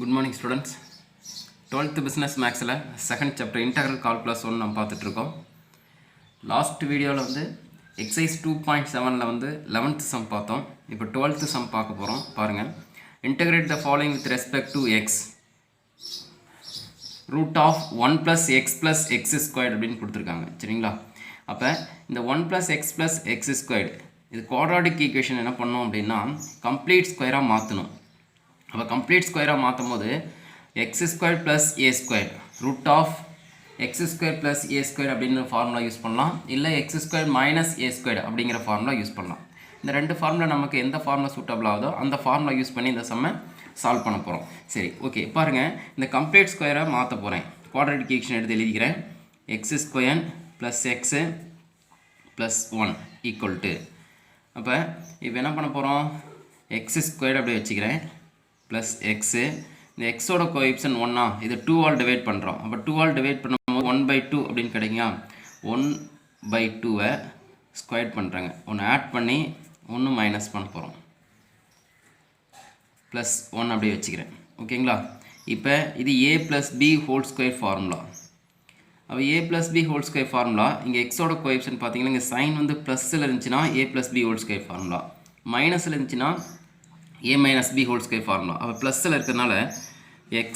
Good morning students. 12th business maths second chapter integral calculus 1 நம்ம பார்த்துட்டு இருக்கோம். Last வீடியோவில் exercise 2.7ல 11th sum பார்த்தோம். இப்போ 12th sum பார்க்க போகிறோம். பாருங்கள், integrate the following with respect to x. root of 1 plus x squared அப்படின்னு கொடுத்துருக்காங்க. சரிங்களா? அப்போ இந்த 1 plus x squared இது quadratic equation என்ன பண்ணோம் அப்படின்னா complete ஸ்கொயராக மாற்றணும். அப்போ கம்ப்ளீட் ஸ்கொயராக மாற்றும் போது x square plus a square root of x square plus a square அப்படிங்கிற ஃபார்முலா யூஸ் பண்ணலாம், இல்லை x square minus a square அப்படிங்கிற ஃபார்முலா யூஸ் பண்ணலாம். இந்த ரெண்டு ஃபார்முலா நமக்கு எந்த ஃபார்முலா சூட்டபிள் ஆகுதோ அந்த ஃபார்முலா யூஸ் பண்ணி இந்த சம்மை சால்வ் பண்ண போகிறோம். சரி, ஓகே. பாருங்கள், இந்த கம்ப்ளீட் ஸ்கொயரை மாற்ற போகிறேன். குவாட்ரேட்டிக் ஈக்குவேஷன் எடுத்து எழுதிக்கிறேன். X square plus x plus 1 equal to, அப்போ இப்போ என்ன பண்ண போகிறோம், எக்ஸ் ஸ்கொயர் அப்படியே வச்சுக்கிறேன் ப்ளஸ் எக்ஸு, இந்த எக்ஸோட கோஎஃபிஷியன்ட் 1 இது 2 ஆல் டிவைட் பண்ணுறோம். அப்போ 2 ஆல் டிவைட் பண்ணும்போது 1/2 அப்படின்னு கிடைக்குங்க. 1/2 ஸ்கொயர் பண்ணுறாங்க, ஒன்று ஆட் பண்ணி ஒன்று மைனஸ் பண்ண போகிறோம், ப்ளஸ் 1 அப்படியே வச்சுக்கிறேன். ஓகேங்களா? இப்போ இது a + b whole square formula. அப்போ a + b whole square formula, இங்கே எக்ஸோட கோஎஃபிஷியன்ட் பார்த்தீங்கன்னா இங்கே சைன் ப்ளஸில் இருந்துச்சுன்னா a + b whole square formula, மைனஸில் இருந்துச்சுன்னா a minus b whole square formula. அப்போ ப்ளஸில் இருக்கிறதுனால x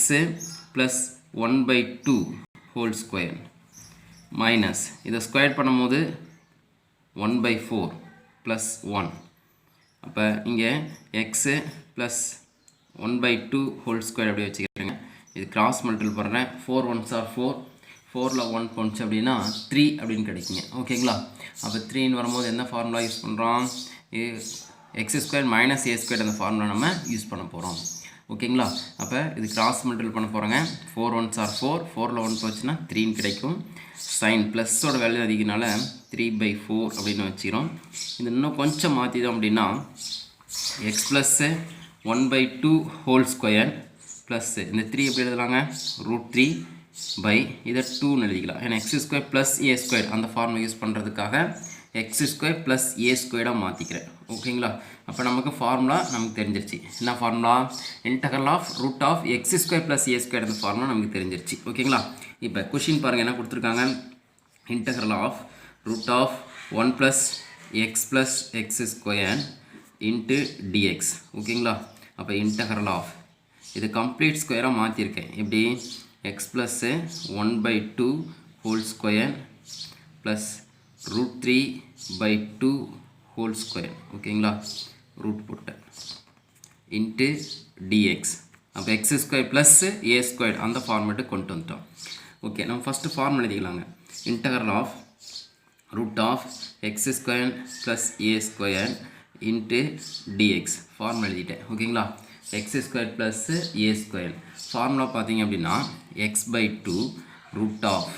plus 1/2 whole square minus இதை ஸ்கொயர் பண்ணும்போது 1/4 ப்ளஸ் 1. அப்போ இங்கே x ப்ளஸ் 1/2 ஹோல் ஸ்கொயர் அப்படியே வச்சுக்கிறேங்க. இது கிராஸ் மல்டிபிள் பண்ணுறேன். 4 1s are 4, 4ல் 1 போணுச்சு அப்படின்னா 3 அப்படின்னு கிடைக்குங்க. ஓகேங்களா? அப்போ 3ன்னு வரும்போது என்ன ஃபார்முலா யூஸ் பண்ணுறோம், X square minus a square அந்த ஃபார்முலா நம்ம யூஸ் பண்ண போகிறோம். ஓகேங்களா? அப்போ இது கிராஸ் மல்டிபிள் பண்ண போகிறோங்க. 4 1s are 4, 4ல் 1 போச்சுன்னா 3ன்னு கிடைக்கும். சைன் ப்ளஸோட வேல்யூ அதிகனால 3/4 அப்படின்னு வச்சுக்கிறோம். இது இன்னும் கொஞ்சம் மாற்றிட்டோம் அப்படின்னா X plus 1/2 whole square plus இந்த 3 எப்படி எழுதலாங்க, √3 பை இதை 2ன்னு எழுதிக்கலாம். ஏன்னா x square plus a square அந்த ஃபார்முலா யூஸ் பண்ணுறதுக்காக எக்ஸ் ஸ்கொயர் ப்ளஸ் ஏ ஸ்கொயராக மாற்றிக்கிறேன். ஓகேங்களா? அப்போ நமக்கு ஃபார்முலா நமக்கு தெரிஞ்சிருச்சு. என்ன formula, integral of root of x square plus a square அந்த ஃபார்முலா நமக்கு தெரிஞ்சிருச்சு. ஓகேங்களா? இப்போ கொஷின் பாருங்கள் என்ன கொடுத்துருக்காங்க, integral of root of 1 + x square into d x. ஓகேங்களா? அப்போ இன்டகரல் ஆஃப் இது கம்ப்ளீட் ஸ்கொயராக மாற்றிருக்கேன். எப்படி, x plus 1/2 whole square plus √3/2 whole square. ஓகேங்களா? ரூட் போட்டேன் இன்ட்டு டிஎக்ஸ். அப்போ x square plus a square அந்த ஃபார்மேட்டு கொண்டு வந்துட்டோம். ஓகே, நம்ம ஃபஸ்ட்டு ஃபார்முலா எழுதிக்கலாங்க. Integral of root of x square plus a square into dx formula எழுதிட்டேன். ஓகேங்களா? X square plus a square formula பார்த்தீங்க அப்படின்னா x/2 root of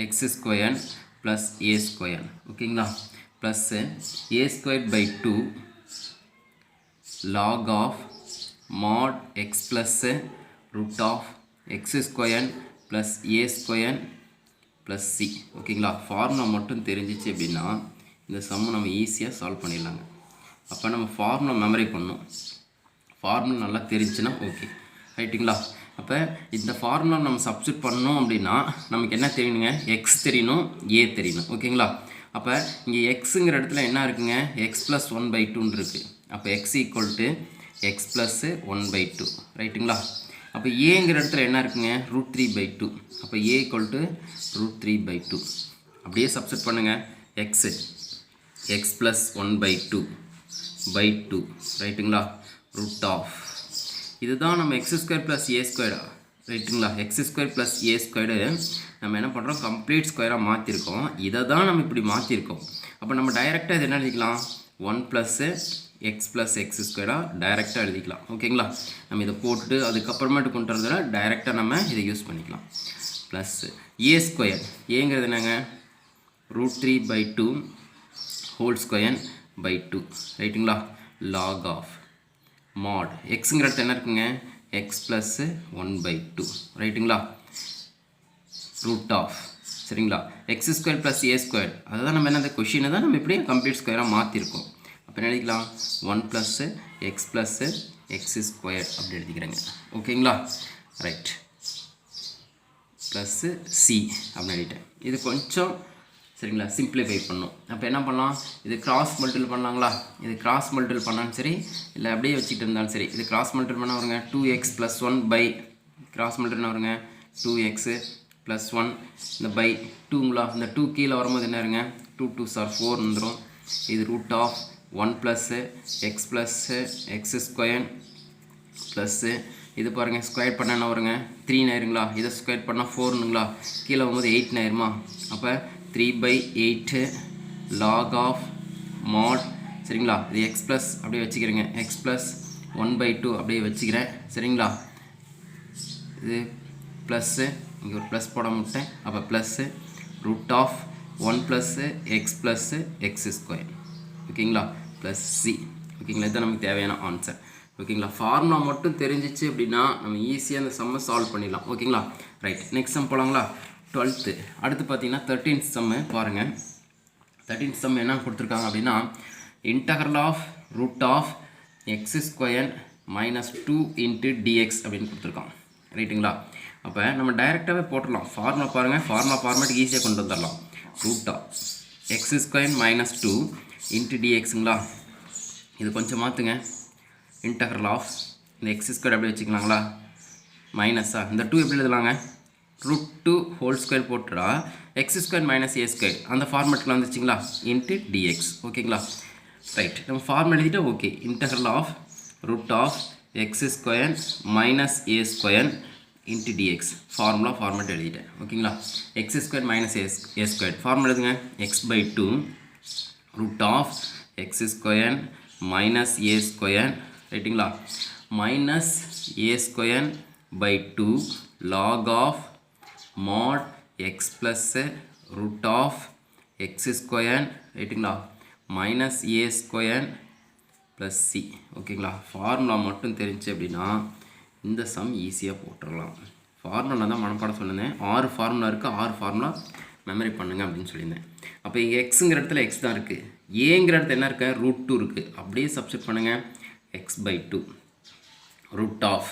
x square plus a square. ஓகேங்களா? Plus a square by 2 log of mod x plus root of x square plus a square plus c. ஓகேங்களா? Formula மட்டும் தெரிஞ்சிச்சு அப்படின்னா இந்த சம்மை நம்ம ஈஸியாக சால்வ் பண்ணிடலாங்க. அப்போ நம்ம ஃபார்முலா மெமரி பண்ணணும். ஃபார்முலா நல்லா தெரிஞ்சுன்னா ஓகே, ரைட்டுங்களா? அப்போ இந்த ஃபார்முலா நம்ம சப்ஸ்டியூட் பண்ணோம் அப்படின்னா நமக்கு என்ன தெரியணுங்க, எக்ஸ் தெரியணும், ஏ தெரியணும். ஓகேங்களா? அப்போ இங்கே எக்ஸுங்கிற இடத்துல என்ன இருக்குங்க, எக்ஸ் ப்ளஸ் 1/2 இருக்குது. அப்போ X equal to X plus 1/2, ரைட்டுங்களா? அப்போ ஏங்கிற இடத்துல என்ன இருக்குங்க, √3/2. அப்போ ஏ ஈக்குவல் டு √3/2 அப்படியே சப்ஸ்டியூட் பண்ணுங்கள். எக்ஸ் ப்ளஸ் 1/2/2 ரைட்டுங்களா? ரூட் ஆஃப் இதுதான் நம்ம X square plus a square, ரைட்டுங்களா? எக்ஸ் ஸ்கொயர் ப்ளஸ் ஏ ஸ்கொயரு நம்ம என்ன பண்ணுறோம், கம்ப்ளீட் ஸ்கொயராக மாற்றிருக்கோம். இதை தான் நம்ம இப்படி மாற்றிருக்கோம். அப்போ நம்ம டைரெக்டாக இது என்ன எழுதிக்கலாம், 1 + x ஸ்கொயராக டைரெக்டாக எழுதிக்கலாம். ஓகேங்களா? நம்ம இதை போட்டுட்டு அதுக்கப்புறமேட்டு கொண்டு வரதுல டைரெக்டாக நம்ம இதை யூஸ் பண்ணிக்கலாம். ப்ளஸ் ஏ ஸ்கொயர், ஏங்கிறது என்னங்க, √3/2 ஹோல் ஸ்கொயர் பை 2, ரைட்டுங்களா? லாக் ஆஃப் மாட் எக்ஸுங்கிற இடத்துல என்ன இருக்குங்க, எக்ஸ் ப்ளஸ்ஸு 1/2, ரைட்டுங்களா? ரூட் ஆஃப், சரிங்களா, x square plus a square அதுதான் நம்ம என்ன கொஷினை தான் நம்ம இப்படியே கம்ப்ளீட் ஸ்கொயராக மாற்றிருக்கோம். அப்போ என்ன எழுதிக்கலாம், 1 + x + எக்ஸ் ஸ்கொயர் அப்படி எழுதிக்கிறேங்க. ஓகேங்களா? ரைட். ப்ளஸ்ஸு சி அப்படின்னு எழுதிட்டேன். இது கொஞ்சம் சரிங்களா சிம்பிளிஃபை பண்ணணும். அப்போ என்ன பண்ணலாம், இது கிராஸ் மல்டிபிள் பண்ணலாங்களா, இது கிராஸ் மல்டிபிள் பண்ணாலும் சரி இல்லை அப்படியே வச்சுக்கிட்டு இருந்தாலும் சரி, இது கிராஸ் மல்டிபிள் பண்ண வருங்க 2x + 1 பை கிராஸ் மல்டிபிள் வருங்க 2x + 1 இந்த பை 2ங்களா, இந்த 2 கீழே வரும்போது என்ன இருங்க 2 2s are 4 வந்துடும். இது root of 1 + x + x square plus இது பாருங்கள் ஸ்கொயர் பண்ண என்ன வருங்க 3 ஆயிருங்களா, இதை ஸ்கொயர் பண்ணால் 4னுங்களா, கீழே வரும்போது 8 ஆயிருமா. அப்போ 3/8 log of mod சரிங்களா, இது x ப்ளஸ் அப்படியே வச்சுக்கிறேங்க, x + 1/2 அப்படியே வச்சுக்கிறேன் சரிங்களா. இது ப்ளஸ்ஸு இங்கே ஒரு ப்ளஸ் போட முட்டேன். அப்போ plus root of 1 + x + x square ஓகேங்களா ப்ளஸ் சி. ஓகேங்களா, இதுதான் நமக்கு தேவையான ஆன்சர். ஓகேங்களா, ஃபார்முலா மட்டும் தெரிஞ்சிச்சு அப்படின்னா நம்ம ஈஸியாக அந்த சம்மை சால்வ் பண்ணிடலாம். ஓகேங்களா, ரைட். Next sum போகலாங்களா, 12th. அடுத்து பார்த்தீங்கன்னா 13th சம்மு பாருங்கள். 13th சம் என்ன கொடுத்துருக்காங்க அப்படின்னா integral of root of x square -2 × dx அப்படின்னு கொடுத்துருக்காங்க. ரைட்டுங்களா, அப்போ நம்ம டைரெக்டாகவே போட்டுடலாம். ஃபார்முலா பாருங்கள், ஃபார்முலா ஃபார்மேட்டுக்கு ஈஸியாக கொண்டு வந்துடலாம். ரூட் ஆஃப் எக்ஸ் ஸ்கொயர் -2 × dxங்களா, இது கொஞ்சம் மாற்றுங்க. இன்டகரல் ஆஃப் இந்த எக்ஸ் ஸ்கொயர் அப்படியே வச்சுக்கலாங்களா, மைனஸா இந்த 2 எப்படி எழுதலாங்க, √2 ஹோல் ஸ்கொயர் போட்டுடா எக்ஸ் ஸ்கொயர் -a² அந்த ஃபார்மேட்டில் வந்துச்சுங்களா இன்ட்டு dx. ஓகேங்களா, ரைட். நம்ம ஃபார்முலா எழுதிட்டு okay. Integral of root of x square -a² into dx format எழுதிட்டேன். ஓகேங்களா, எக்ஸ் ஸ்கொயர் -a² ஃபார்முலா எழுதுங்க. x/2 root of x square -a² ரைட்டுங்களா -a² / 2 log of mod x + root of x² ரைட்டுங்களா -a² + c. ஓகேங்களா, formula மட்டும் தெரிஞ்சு அப்படின்னா இந்த சம் ஈஸியாக போட்டுடலாம். ஃபார்முலா தான் மனப்பாடம் சொல்லியிருந்தேன். 6 ஃபார்முலா இருக்குது, 6 ஃபார்முலா மெமரி பண்ணுங்க அப்படின்னு சொல்லியிருந்தேன். அப்போ இங்கே எக்ஸுங்கிற இடத்துல எக்ஸ் தான் இருக்குது, ஏங்கிற இடத்துல என்ன இருக்குது √2 இருக்குது. அப்படியே சப்ஸ்டிட் பண்ணுங்கள். x/2 ரூட் ஆஃப்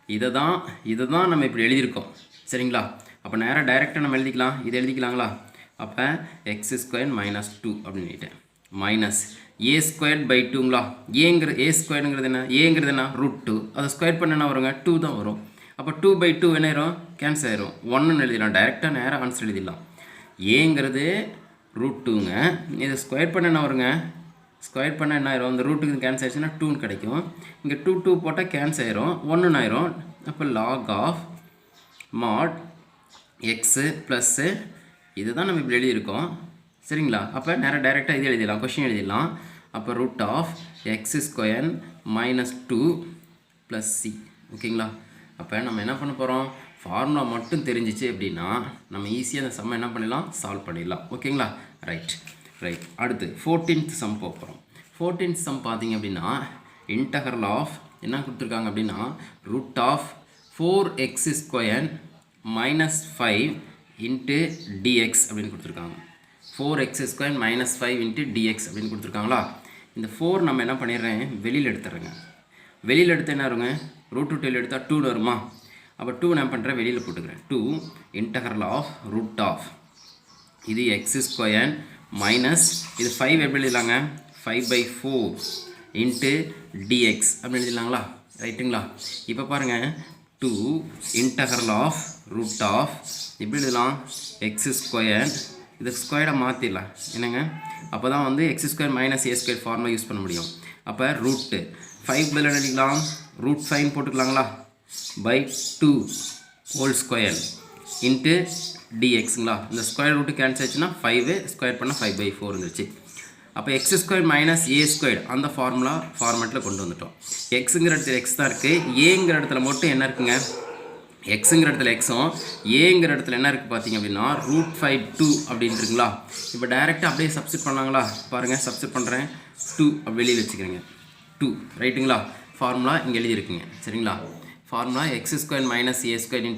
இதை தான் நம்ம இப்படி எழுதியிருக்கோம் சரிங்களா. அப்போ நேராக டைரெக்டாக நம்ம எழுதிக்கலாம், இதை எழுதிக்கலாங்களா. அப்போ x² -2 அப்படின்னு எழுதிட்டேன். மைனஸ் a²/2ங்களா, a²ங்கிறது என்ன √2, அதை ஸ்கொயர் பண்ண என்ன வருங்க 2 தான் வரும். அப்போ 2/2 என்ன ஆயிரும் கேன்சல் ஆயிரும், 1ன்னு எழுதிடலாம். டைரெக்டாக நேராக ஆன்சர் எழுதிடலாம். ஏங்கிறது √2ங்க, இதை ஸ்கொயர் பண்ண என்ன வருங்க, ஸ்கொயர் பண்ணால் என்ன ஆயிரும், இந்த ரூட்டுக்கு கேன்சல் ஆயிடுச்சுன்னா 2ன்னு கிடைக்கும். இங்கே 2 போட்டால் கேன்சல் ஆயிரும், 1ன்னு ஆயிரும். அப்போ log of mod x plus இதுதான் நம்ம இப்படி எழுதியிருக்கோம் சரிங்களா. அப்போ நேராக டைரெக்டாக இது எழுதிடலாம், கொஷின் எழுதிடலாம். அப்போ ரூட் ஆஃப் x² -2 + c. ஓகேங்களா, அப்போ நம்ம என்ன பண்ண போகிறோம், ஃபார்முலா மட்டும் தெரிஞ்சிச்சு அப்படின்னா நம்ம ஈஸியாக அந்த சம்மை என்ன பண்ணிடலாம் சால்வ் பண்ணிடலாம். ஓகேங்களா, ரைட். அடுத்து 14th சம் போகிறோம். 14th சம் பார்த்தீங்க அப்படின்னா இன்டகரல் ஆஃப் என்ன கொடுத்துருக்காங்க அப்படின்னா ரூட் ஆஃப் 4x² -5 × dx அப்படின்னு கொடுத்துருக்காங்க. 4x² -5 × dx அப்படின்னு கொடுத்துருக்காங்களா. இந்த 4 நம்ம என்ன பண்ணிடுறேன் வெளியில் எடுத்துடுறேங்க. வெளியில் எடுத்து என்ன வருங்க √2 எடுத்தால் 2 வருமா. அப்போ 2 நான் பண்ணுறேன் வெளியில் போட்டுக்கிறேன். 2 இன்டகரல் ஆஃப் ரூட் ஆஃப் இது x² மைனஸ் இது 5 எப்படி எழுதலாங்க 5/4 × dx அப்படி எழுதிடலாங்களா. ரைட்டுங்களா, இப்போ பாருங்கள் 2 இன்டகரல் ஆஃப் ரூட் ஆஃப் எப்படி எழுதலாம் x², இது ஸ்கொயரை மாற்றிடலாம் என்னங்க. அப்போ தான் வந்து x² -a² ஃபார்முலா யூஸ் பண்ண முடியும். அப்போ ரூட்டு 5 பதில் எழுதிக்கலாம், √5 போட்டுக்கலாங்களா /2 ஹோல் ஸ்கொயர் இன்ட்டு dxங்களா. இந்த ஸ்கொயர் ரூட்டு கேன்சல் ஆச்சுன்னா 5 ஸ்கொயர் பண்ணால் 5/4 இருந்துச்சு. அப்போ x² -a² அந்த ஃபார்மேட்டில் கொண்டு வந்துட்டோம். எக்ஸுங்கிற இடத்துல எக்ஸ் தான் இருக்குது, ஏங்கிற இடத்துல மட்டும் என்ன இருக்குங்க எக்ஸுங்கிற இடத்துல எக்ஸும் ஏங்கிற இடத்துல என்ன இருக்குது பார்த்தீங்க அப்படின்னா √5/2 அப்படின்ட்டுருங்களா. இப்போ டைரெக்டாக அப்படியே சப்ஸ்டிட் பண்ணாங்களா, பாருங்கள் சப்ஸ்டிட் பண்ணுறேன். 2 வெளியில் வச்சுக்கிறேங்க 2 ரைட்டுங்களா. ஃபார்முலா இங்கே எழுதியிருக்குங்க சரிங்களா. Formula x² -a²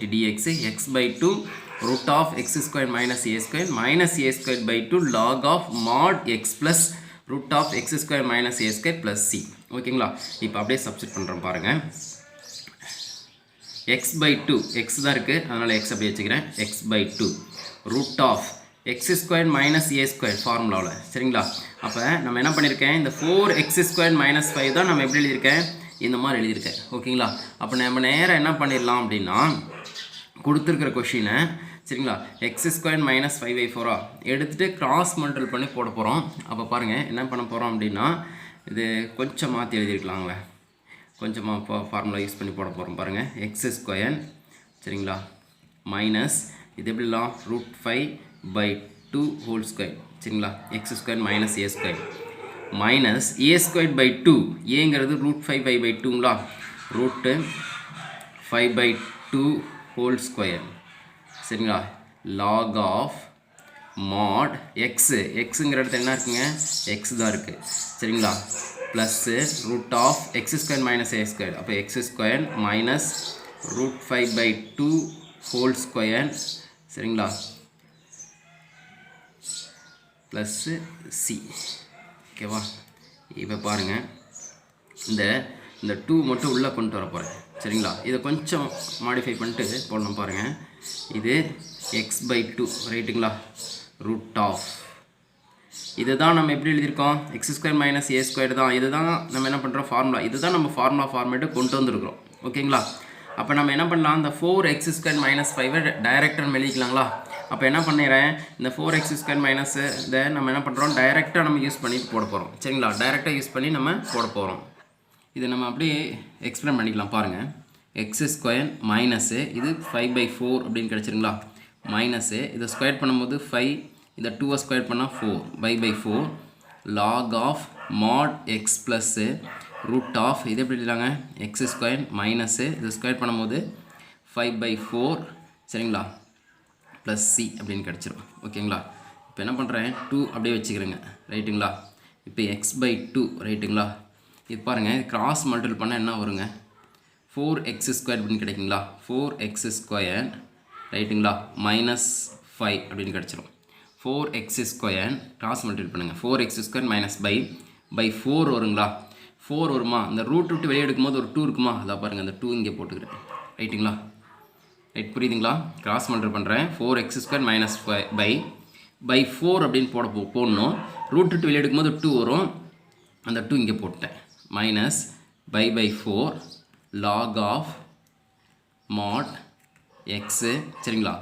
× dx x/2 root of x² -a² -a²/2 log of mod x plus root of x² -a² plus c. ஓகேங்களா. இப்போ அப்படியே சப்ஸ்டிட் பண்ணுறோம் பாருங்கள். எக்ஸ் பை டூ எக்ஸ் தான் இருக்குது, அதனால் எக்ஸ் அப்படியே வச்சுக்கிறேன். X by two root of x square minus a square ஃபார்முலாவில். சரிங்களா. அப்போ நம்ம என்ன பண்ணியிருக்கேன், இந்த 4x ஸ்கொயர் மைனஸ் 5 தான் நம்ம எப்படி எழுதியிருக்கேன், இந்த மாதிரி எழுதியிருக்கேன். ஓகேங்களா. அப்போ நம்ம நேராக என்ன பண்ணிடலாம் அப்படின்னா, கொடுத்துருக்கிற கொஷினை சரிங்களா எக்ஸ் ஸ்கொயர் மைனஸ் 5/4 எடுத்துகிட்டு கிராஸ் மல்டிபிள் பண்ணி போட போகிறோம். அப்போ பாருங்கள் என்ன பண்ண போகிறோம் அப்படின்னா, இது கொஞ்சம் மாற்றி எழுதியிருக்கலாங்களே, கொஞ்சமாக இப்போ ஃபார்முலா யூஸ் பண்ணி போட போகிறோம் பாருங்கள். எக்ஸ் ஸ்கொயர் சரிங்களா மைனஸ் இது எப்படிலாம் √5/2 ஹோல் ஸ்கொயர் சரிங்களா. X square minus a square minus a square by 2, ஏங்கிறது √5/2ங்களா, √5/2 ஹோல் ஸ்கொயர் சரிங்களா. லாக் ஆஃப் மாட் எக்ஸு, எக்ஸுங்கிற இடத்துல என்ன இருக்குங்க, எக்ஸ் தான் இருக்குது சரிங்களா. Plus root of x square minus a square, அப்போ x square minus √5/2 whole square சரிங்களா ப்ளஸ்ஸு சி. ஓகேவா. இப்போ பாருங்கள், இந்த 2 மட்டும் உள்ளே கொண்டு வர போகிறேன் சரிங்களா. இதை கொஞ்சம் மாடிஃபை பண்ணிட்டு போடணும் பாருங்கள். இது எக்ஸ் பை 2 ரைட்டுங்களா, ரூட் ஆஃப் இது தான் நம்ம எப்படி எழுதியிருக்கோம், X square minus a square தான். இது தான் நம்ம என்ன பண்ணுறோம் ஃபார்முலா, இது தான் நம்ம ஃபார்முலா ஃபார்மேட்டு கொண்டு வந்துருக்குறோம். ஓகேங்களா. அப்போ நம்ம என்ன பண்ணலாம், இந்த 4x ஸ்கொயர் மைனஸ் 5 டைரெக்டாக நம்ம எழுதிக்கலாங்களா. அப்போ என்ன பண்ணிடுறேன், இந்த 4x ஸ்கொயர் மைனஸ் இதை நம்ம என்ன பண்ணுறோம், டைரெக்டாக நம்ம யூஸ் பண்ணி போட போகிறோம் சரிங்களா. டைரெக்டாக யூஸ் பண்ணி நம்ம போட போகிறோம். இதை நம்ம அப்படியே எக்ஸ்பிளைன் பண்ணிக்கலாம் பாருங்கள். எக்ஸ் ஸ்கொயர் மைனஸு இது 5/4 அப்படின்னு கிடச்சிருங்களா. மைனஸு இதை ஸ்கொயர் பண்ணும்போது 5, இதை 2 ஸ்கொயர் பண்ணால் 4/4 log of mod x plus root of இது எப்படி எழுதிட்டாங்க, எக்ஸ் ஸ்கொயர் மைனஸு இது ஸ்கொயர் பண்ணும்போது 5/4 சரிங்களா ப்ளஸ் சி அப்படின்னு கிடச்சிரும். ஓகேங்களா. இப்போ என்ன பண்ணுறேன், 2 அப்படியே வச்சுக்கிறேங்க ரைட்டுங்களா. இப்போ எக்ஸ் பை 2 ரைட்டுங்களா. இது பாருங்கள், கிராஸ் மல்டிபிள் பண்ணால் என்ன வருங்க, 4x ஸ்கொயர் அப்படின்னு கிடைக்குங்களா. 4x ஸ்கொயர் ரைட்டுங்களா மைனஸ் 5 அப்படின்னு கிடச்சிரும். 4x ஸ்கொயர் கிராஸ் மல்டிபிள் பண்ணுங்கள். 4x ஸ்கொயர் மைனஸ் பை 4 வருங்களா. 4 வருமா, இந்த ரூட் விட்டு வெளியே எடுக்கும்போது ஒரு 2 இருக்குமா, அதான் பாருங்கள் அந்த 2 இங்கே போட்டுக்கிறேன் ரைட்டுங்களா. ரைட் புரியுதுங்களா. கிராஸ் மல்டிபிள் பண்ணுறேன். 4x ஸ்கொயர் மைனஸ் பை 4 அப்படின்னு போடணும். ரூட் விட்டு வெளியே எடுக்கும்போது 2 வரும், அந்த 2 இங்கே போட்டேன். Minus by 4 log of mod x சரிங்களா.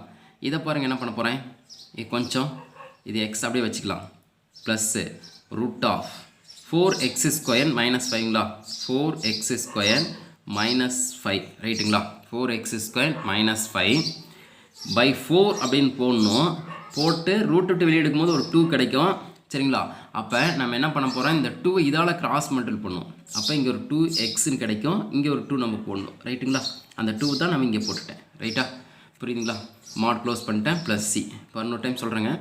இதை பாருங்கள் என்ன பண்ண போகிறேன், கொஞ்சம் இது எக்ஸ் அப்படியே வச்சுக்கலாம். Plus root of 4x square minus 5ங்களா. 4x ஸ்கொயர் மைனஸ் 5 ரைட்டுங்களா. 4x ஸ்கொயர் மைனஸ் 5 பை 4 அப்படின்னு போடணும். போட்டு ரூட் விட்டு வெளியே எடுக்கும்போது ஒரு 2 கிடைக்கும் சரிங்களா. அப்போ நம்ம என்ன பண்ண போகிறோம், இந்த 2 இதால் கிராஸ் மல்டிபிள் பண்ணுவோம். அப்போ இங்கே ஒரு 2xன்னு கிடைக்கும், இங்கே ஒரு 2 நம்ம போடணும் ரைட்டுங்களா. அந்த 2 தான் நம்ம இங்கே போட்டுட்டேன் ரைட்டா. புரியுதுங்களா. மாட் க்ளோஸ் பண்ணிட்டேன் ப்ளஸ் சி. இப்போ இன்னொரு டைம் சொல்கிறேங்க.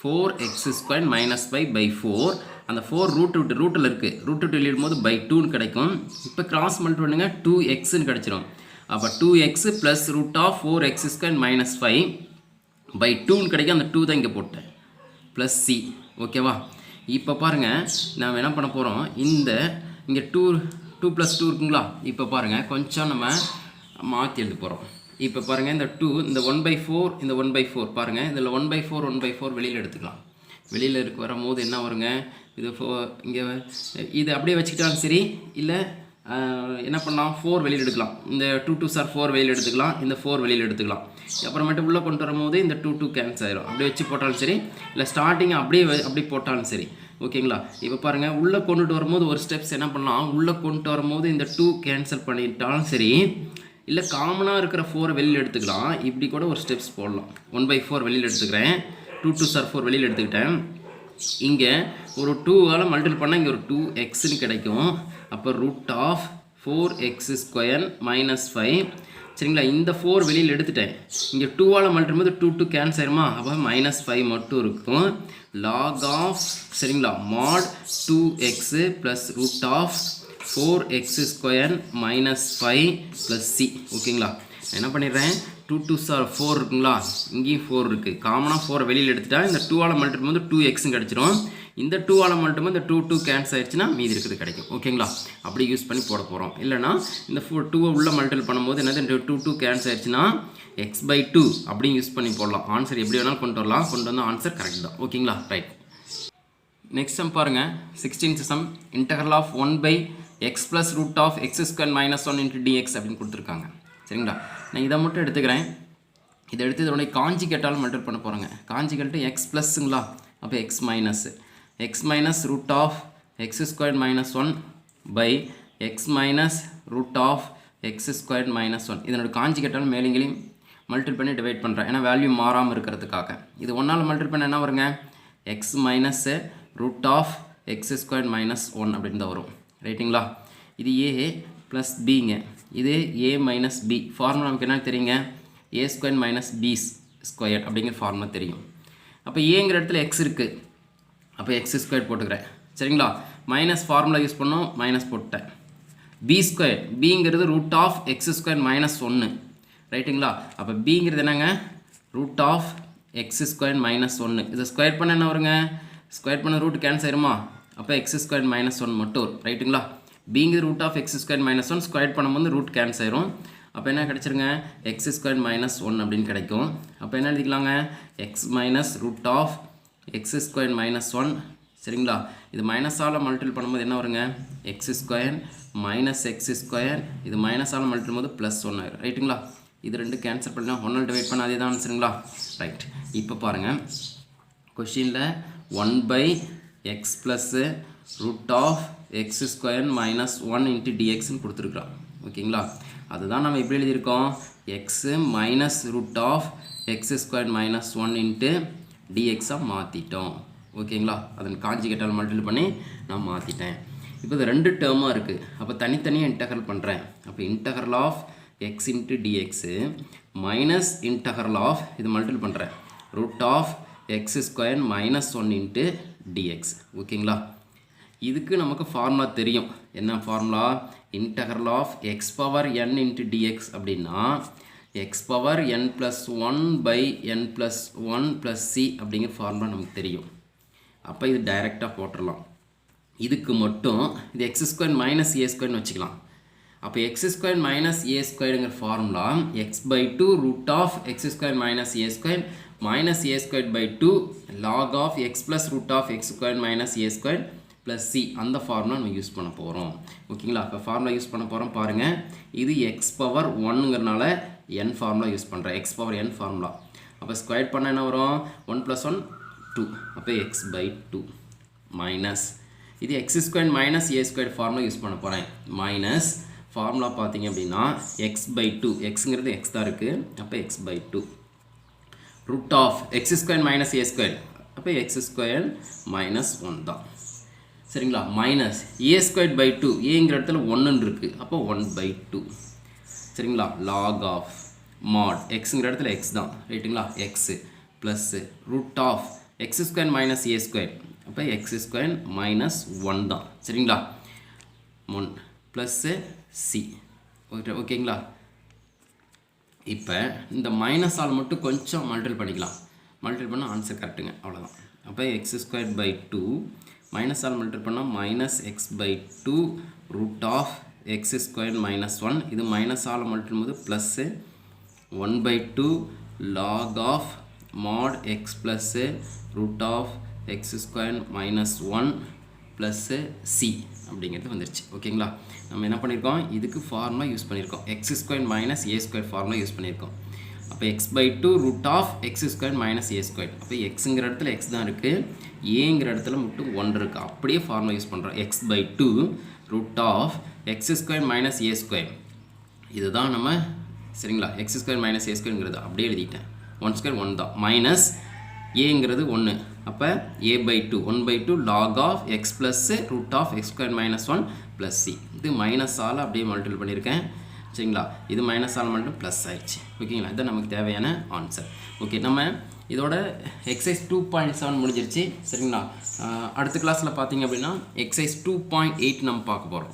4x ஸ்கொயர் மைனஸ் 5 பை 4, அந்த 4 ரூட்டில் இருக்குது, ரூட் விட்டு வெளியிடும்போது பை 2ன்னு கிடைக்கும். இப்போ கிராஸ் மல்டிபிள் பண்ணுங்க, 2xன்னு கிடச்சிரும். அப்போ 2x plus root of 4x square minus 5 by 2ன்னு கிடைக்கும், அந்த 2 தான் இங்கே போட்டேன் ப்ளஸ் சி. ஓகேவா. இப்போ பாருங்கள், நாம் என்ன பண்ண போகிறோம், இங்கே 2 + 2 இருக்குங்களா. இப்போ பாருங்கள் கொஞ்சம் நம்ம மாற்றி எழுத போகிறோம். இப்போ பாருங்கள், இந்த 2 இந்த 1/4 இந்த 1/4 பாருங்கள், இதில் 1/4 வெளியில் எடுத்துக்கலாம். வெளியில் வரும்போது என்ன வருங்க, இது இங்கே இது அப்படியே வச்சுக்கிட்டாலும் சரி, இல்லை என்ன பண்ணலாம், 4 வெளியில் எடுக்கலாம். இந்த 2 2s are 4 வெளியில் எடுத்துக்கலாம், இந்த 4 வெளியில் எடுத்துக்கலாம். அப்புறமேட்டு உள்ளே கொண்டு வரும்போது இந்த 2 கேன்சல் ஆயிரும். அப்படியே வச்சு போட்டாலும் சரி, இல்லை ஸ்டார்டிங் அப்படியே போட்டாலும் சரி. ஓகேங்களா. இப்போ பாருங்கள், உள்ளே கொண்டுட்டு வரும்போது ஒரு ஸ்டெப்ஸ் என்ன பண்ணலாம், உள்ளே கொண்டு வரும்போது இந்த 2 கேன்சல் பண்ணிட்டாலும் சரி, இல்லை காமனாக இருக்கிற 4 வெளியில் எடுத்துக்கலாம். இப்படி கூட ஒரு ஸ்டெப்ஸ் போடலாம். 1/4 வெளியில் எடுத்துக்கிறேன், 2 2s are 4 வெளியில் எடுத்துக்கிட்டேன். இங்கே ஒரு 2ஆல் மல்டிபிள் பண்ணால் இங்கே ஒரு 2xன்னு கிடைக்கும். அப்போ root of 4x square minus 5 சரிங்களா. இந்த 4 வெளியில் எடுத்துட்டேன். இங்கே 2ஆல் மல்டிபிள் போது 2 கேன்சல் ஆயிருமா, அப்போ -5 மட்டும் இருக்கும். லாக் ஆஃப் சரிங்களா mod 2x plus root of 4x square minus 5 plus c. ஓகேங்களா. என்ன பண்ணிடுறேன், 2 2s are 4 இருக்குங்களா, இங்கேயும் 4 இருக்குது. காமனாக 4 வெளியில் எடுத்துட்டா இந்த 2ஆல் மல்டிபிள் வந்து 2xன்னு கிடச்சிரும். இந்த 2ஆல் மட்டும் இந்த 2 கேன்சல் ஆயிடுச்சுன்னா மீதி இருக்கிறது கிடைக்கும். ஓகேங்களா? அப்படி யூஸ் பண்ணி போட போகிறோம். இல்லைனா இந்த 2 உள்ள மல்டிபிள் பண்ணும்போது என்னது, இந்த 2 கேன்சல் ஆயிடுச்சுன்னா x/2 அப்படியும் யூஸ் பண்ணி போடலாம். ஆன்சர் எப்படி வேணாலும் கொண்டு வரலாம். கொண்டு வந்தால் ஆன்சர் கரெக்ட் தான். ஓகேங்களா? ரைட். நெக்ஸ்ட் சம் பாருங்கள். 16th some. Integral of 1/x + √(x² - 1) × dx அப்படின்னு கொடுத்துருக்காங்க. சரிங்களா? நான் இதை மட்டும் எடுத்துக்கிறேன். இதை எடுத்து இதோடைய காஞ்சிகேட்டால் மல்டிபிள் பண்ண போகிறேங்க. காஞ்சிகேட்டு எக்ஸ் ப்ளஸ்ஸுங்களா, அப்போ X minus √(x² - 1) x minus √(x² - 1) இதனோட காஞ்சிகேட்டால் மேலிங்களையும் மல்டிபிள் பண்ணி டிவைட் பண்ணுறேன். ஏன்னா வேல்யூ மாறாமல் இருக்கிறதுக்காக. இது ஒன்றால் மல்டிபிள் பண்ண என்ன வருங்க, எக்ஸ் மைனஸ் √(x² - 1) அப்படின்னு தான் வரும். ரைட்டுங்களா? இது ஏ ப்ளஸ் பிங்க, இது ஏ மைனஸ் பி. ஃபார்முலா நமக்கு என்ன தெரியுங்க, a² - b² அப்படிங்கிற ஃபார்முலா தெரியும். அப்போ ஏங்கிற இடத்துல எக்ஸ் இருக்குது, அப்போ x² போட்டுக்கிறேன். சரிங்களா? மைனஸ் ஃபார்முலா யூஸ் பண்ணோம், மைனஸ் போட்டேன். b², பிங்கிறது √(x² - 1). ரைட்டுங்களா? அப்போ பிங்கிறது என்னங்க, √(x² - 1). இதை ஸ்கொயர் பண்ண என்ன வருங்க, ஸ்கொயர் பண்ண ரூட் கேன்சல் ஆயிருமா, அப்போ x² - 1 மட்டும் வரும். ரைட்டுங்களா? பிங்கிறது √(x² - 1), ஸ்கொயர் பண்ணும்போது ரூட் கேன்சல் ஆயிரும். அப்போ என்ன கிடச்சிருங்க, x² - 1 அப்படின்னு கிடைக்கும். அப்போ என்ன எழுதிக்கலாங்க, x மைனஸ் √(x² - 1). சரிங்களா? இது மைனஸால் மல்டிபிள் பண்ணும்போது என்ன வருங்க, x² - x². இது மைனஸால் மல்டிபிள் பண்ணும்போது +1 ஆயிரும். ரைட்டுங்களா? இது ரெண்டு கேன்சல் பண்ணலாம், 1 டிவைட் பண்ண அதே தான் ஆன்சருங்களா? ரைட். இப்போ பாருங்கள், கொஷினில் 1/x + √(x² - 1) × dxன்னு கொடுத்துருக்குறோம். ஓகேங்களா? அதுதான் நம்ம எப்படி எழுதியிருக்கோம், x மைனஸ் √(x² - 1) × dxஆக மாற்றிட்டோம். ஓகேங்களா? அதன் காஞ்சிகேட்டால் மல்டிபிள் பண்ணி நான் மாற்றிட்டேன். இப்போ இது ரெண்டு டேர்மாக இருக்குது. அப்போ தனித்தனியாக இன்டகரல் பண்ணுறேன். அப்போ integral of x × dx minus integral of, இது மல்டிபிள் பண்ணுறேன், √(x² - 1) × dx. ஓகேங்களா? இதுக்கு நமக்கு ஃபார்முலா தெரியும். என்ன formula, integral of x power n × dx அப்படின்னா x power n + 1/n + 1 + c அப்படிங்கிற ஃபார்முலா நமக்கு தெரியும். அப்போ இது டைரெக்டாக போட்டுடலாம். இதுக்கு மட்டும் இது x² - a² வச்சுக்கலாம். அப்போ x² - a²ங்கிற formula x/2 √(x² - a² -a²/2 log of x + √(x² - a² + c அந்த ஃபார்முலா நம்ம யூஸ் பண்ண போகிறோம். ஓகேங்களா? இப்போ ஃபார்முலா யூஸ் பண்ண போகிறோம் பாருங்கள். இது x பவர் 1ங்கிறனால n ஃபார்முலா யூஸ் பண்ணுறேன், x பவர் n ஃபார்முலா. அப்போ ஸ்கொயர் பண்ண என்ன வரும், 1 + 1 2, அப்போ x/2 மைனஸ் இது x² - a² ஃபார்முலா யூஸ் பண்ண போகிறேன். மைனஸ் ஃபார்முலா பார்த்தீங்க அப்படின்னா x/2, xங்கிறது x தான் இருக்குது, அப்போ x/2 √(x² - a², அப்போ x² - 1 தான். சரிங்களா? மைனஸ் a²/2, ஏங்கிற இடத்துல 1 இருக்குது, அப்போ 1/2. சரிங்களா? லாக் ஆஃப் மாட் எக்ஸுங்கிற இடத்துல x தான். ரைட்டுங்களா? x ப்ளஸ் √(x² - a², அப்போ x² - 1 தான். சரிங்களா? 1 ப்ளஸ் c. ஓகேங்களா? இப்போ இந்த மைனஸால் மட்டும் கொஞ்சம் மல்டிபிள் பண்ணிக்கலாம். மல்டிபிள் பண்ணால் ஆன்சர் கரெக்டுங்க, அவ்வளோதான். அப்போ x²/2 மைனஸால் மல்டிபிள் பண்ணால் -x/2 √(x² - 1). இது மைனஸால் மல்டிபிள் போது plus 1/2 log of mod x plus √(x² - 1) plus c அப்படிங்கிறது வந்துருச்சு. ஓகேங்களா? நம்ம என்ன பண்ணியிருக்கோம், இதுக்கு ஃபார்முலா யூஸ் பண்ணியிருக்கோம், x² - a² ஃபார்முலா யூஸ் பண்ணியிருக்கோம். அப்போ x/2 √(x² - a². அப்போ எக்ஸுங்கிற இடத்துல x தான் இருக்குது, ஏங்கிற இடத்துல மட்டும் 1 இருக்குது. அப்படியே ஃபார்முலா யூஸ் பண்ணுறோம், x/2 √(x² - a². இதுதான் நம்ம, சரிங்களா, x² - a²ங்கிறது அப்படியே எழுதிட்டேன். 1² 1 தான், மைனஸ் ஏங்கிறது 1, அப்போ a/2 1/2 log of x plus √(x² - 1 + c. இது மைனஸால் அப்படியே மல்டிபிள் பண்ணியிருக்கேன். சரிங்களா? இது மைனஸால் மட்டும் ப்ளஸ் ஆயிடுச்சு. ஓகேங்களா? இதுதான் நமக்கு தேவையான ஆன்சர். ஓகே, நம்ம இதோட எக்ஸசைஸ் 2.7 முடிஞ்சிருச்சு. சரிங்களா? அடுத்த கிளாஸில் பார்த்தீங்க அப்படின்னா எக்ஸசைஸ் 2.8 நம்ம பார்க்க போகிறோம்.